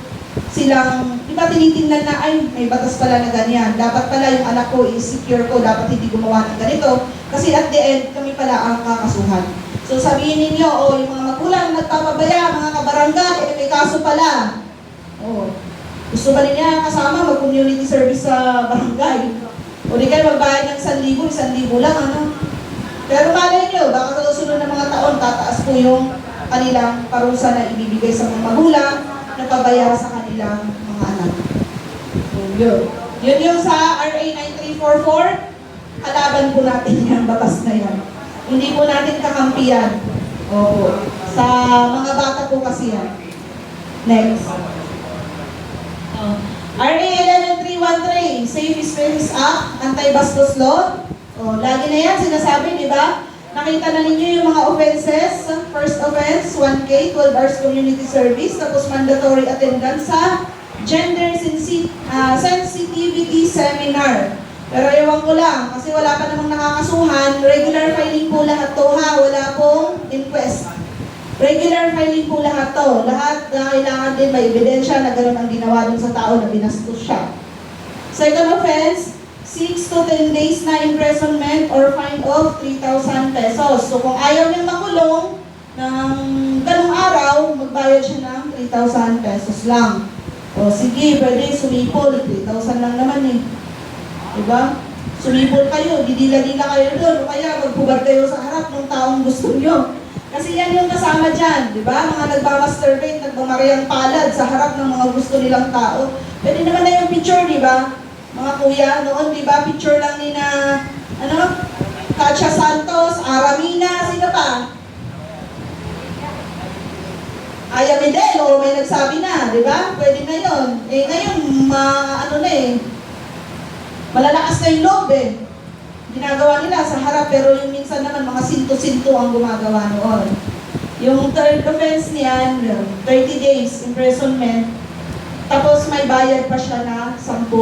silang, di ba tinitingnan na, ay, may batas pala na ganyan. Dapat pala yung anak ko is secure ko, dapat hindi gumawa ng ganito. Kasi at the end, kami pala ang kakasuhan. So sabihin ninyo, yung mga magulang nagpapabaya, mga kabarangay, may kaso pala. Gusto ba niya kasama mag-community service sa barangay? O di kayo magbayad ng 1,000, 1,000 lang, Pero malay nyo, baka sa susunod ng mga taon, tataas po yung kanilang parusa na ibibigay sa mga magulang na pabaya sa kanilang mga anak. Yun yung sa RA 9344, kalaban po natin yung batas na yan. Hindi po natin kakampiyan. Sa mga bata po kasi yan. Next. RA 11313, Safe Spaces Act, Anti-Bastos Law. Lagi na yan sinasabi, di ba? Nakita na ninyo yung mga offenses. First offense, 1K, 12 hours community service, tapos mandatory attendance sa gender sensitivity seminar. Pero ewan ko lang, kasi wala pa namang nakakasuhan, regular filing po lahat to wala pong inquest. Regular filing po lahat to. Lahat na kailangan din may ebidensya na gano'n ang ginawa dun sa tao na binastos siya. Second offense, 6 to 10 days na imprisonment or fine of 3,000 pesos. So kung ayaw niyang makulong ng ganong araw, magbayad siya ng 3,000 pesos lang. Sige, pwede sumipol, 3,000 lang naman Diba? Sumipol kayo, didila-dila kayo doon, o kaya magpubad kayo sa harap ng taong gusto niyo. Kasi yan yung kasama dyan, di ba? Mga nagmamasturbate, nagmamariyang palad sa harap ng mga gusto nilang tao. Pwede naman na yung picture, di ba? Mga kuya, noon, di ba? Picture lang ni na, Katya Santos, Aramina, sino pa? Aya Medel, o may nagsabi na, di ba? Pwede na yun. Ngayon, malalakas na yung loob ginagawa nila sa harap, pero yung minsan naman mga sinto-sinto ang gumagawa noon. Yung third offense niyan, 30 days imprisonment, tapos may bayad pa siya na 10,000.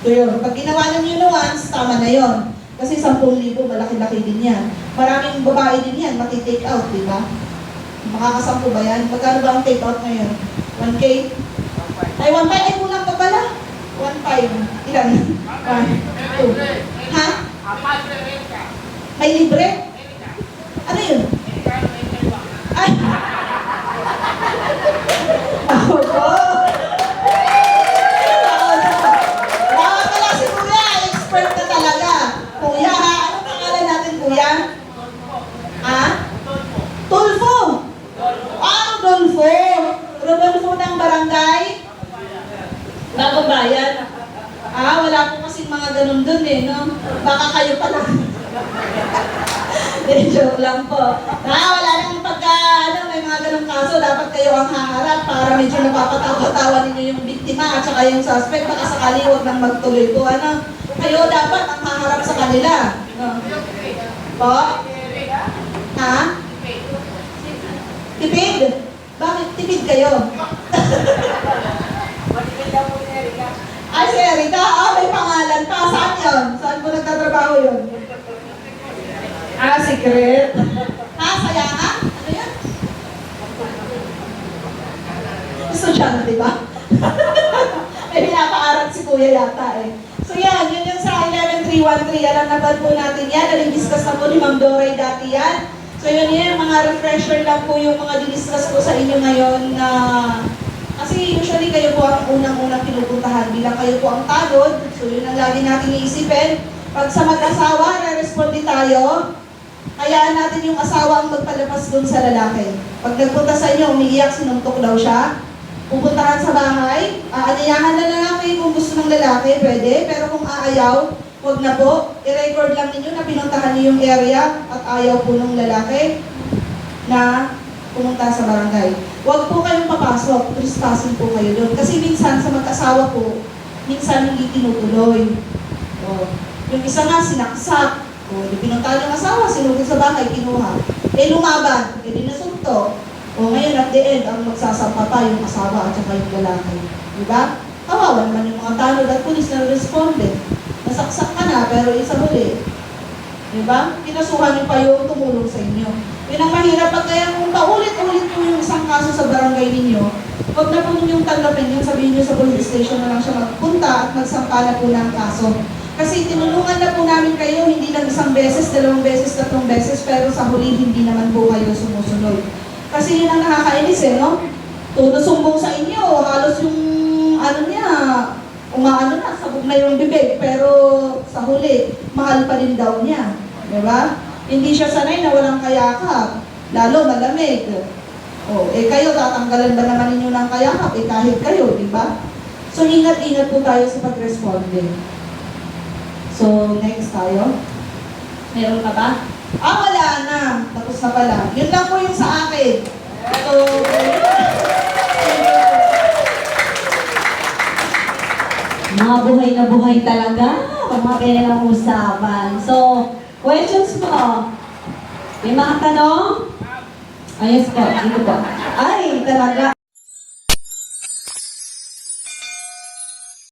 Yun. Pag ginawa ng nyo once, tama na yon. Kasi 10,000, malaki-laki din yan. Maraming babae din yan, mati-take out, di ba? Makakasampu ba yan? Magkano ba ang take out ngayon? 1K? Ay, 1.5. Ay, kulang pa pala. 1.5. Ilan? 1, 2. Ha? May libre? Ano yun? Ay! Ako po! Baka pala si Kuya, expert na talaga. Kuya ha? Anong pangalan natin, Kuya? Ha? Tulfo! Ano Tulfo? Rodolfo ng barangay? Babayan. Ah, wala po kasing mga ganun dun eh, no? Baka kayo pala. Joke lang po. Wala nang may mga ganung kaso, dapat kayo ang haharap para medyo napapatawa-tawa ninyo yung biktima at saka yung suspect, baka sakali huwag nang magtuloy po. Ano? Kayo dapat ang haharap sa kanila. No? Po? Ha? Tipid? Bakit tipid kayo? Ay, si Erika, may pangalan pa. Saan yun? Saan po nagtatrabaho yun? Secret. Sayangan? Ano yan? Estudyante ba? May pinapaaral si Kuya yata eh. So yan, yun yung sa 11313. Alam na ba po natin yan? Nalidiscuss na po ni Ma'am Doray dati yan. So yun, mga refresher lang po yung mga diniscuss ko sa inyo ngayon na kasi usually kayo po ang unang-unang pinupuntahan bilang kayo po ang tanod. So yun ang lagi natin iisipin. Pag sa mag-asawa, re-responde tayo. Hayaan natin yung asawa ang magpalabas dun sa lalaki. Pag nagpunta sa inyo, umiiyak, sinuntok daw siya. Pupuntahan sa bahay, aanyayahan na lalaki kung gusto ng lalaki, pwede. Pero kung aayaw, huwag na po. I-record lang ninyo na pinuntahan niyo yung area at ayaw po ng lalaki na pumunta sa barangay. Huwag po kayong papasok, trespassing po kayo doon. Kasi minsan sa mag-asawa po, minsan hindi tinutuloy. Yung isa nga sinaksak. Di pinuntahan yung asawa, sinugod sa bahay, kinuha. Lumaban, di nasunto. Ngayon at the end, ang magsasampa pa yung asawa at saka yung lalaki. Diba? Kawawa naman yung mga tanod at pulis na responde. Nasaksak ka na, pero isa huli. Diba? Pinasuhan yung pa yung tumulong sa inyo. Yun ang mahirap pag kaya kung paulit-ulit po yung isang kaso sa barangay ninyo, huwag na po ninyong tanggapin yung sabihin nyo sa police station na lang siya magpunta at magsampa na po ng kaso. Kasi tinulungan na po namin kayo, hindi lang isang beses, 2 beses, 3 beses, pero sa huli hindi naman po kayo sumusunod. Kasi yun ang nakakainis no? Todo sumbong sa inyo, halos yung umaano na, sabog na yung bibig, pero sa huli, mahal pa rin daw niya. Diba? Hindi siya sanay na walang kayakap, lalo malamig. Kayo, tatanggalan ba naman ninyo ng kayakap? Kahit kayo, diba? So, ingat-ingat po tayo sa pag-responde. So, next tayo. Meron ka ba? Wala na. Tapos na pala. Yun lang po yung sa akin. So, Mga buhay na buhay talaga. Mga kailangang usapan. So, questions po. May mga tanong? Ayos po. Dito po. Ay, talaga.